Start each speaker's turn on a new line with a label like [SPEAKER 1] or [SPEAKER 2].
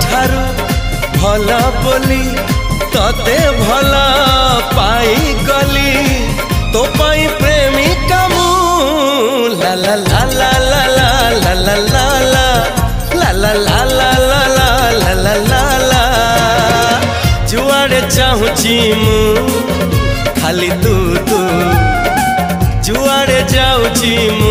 [SPEAKER 1] ठारू भला बोली तते भला पाई गली तो पाई प्रेमिका मु ला ला ला ला ला ला ला ला ला ला ला ला ला ला ला ला ला जुआड़े चाहूची मु खाली तू तू जुआड़े जाऊची मु।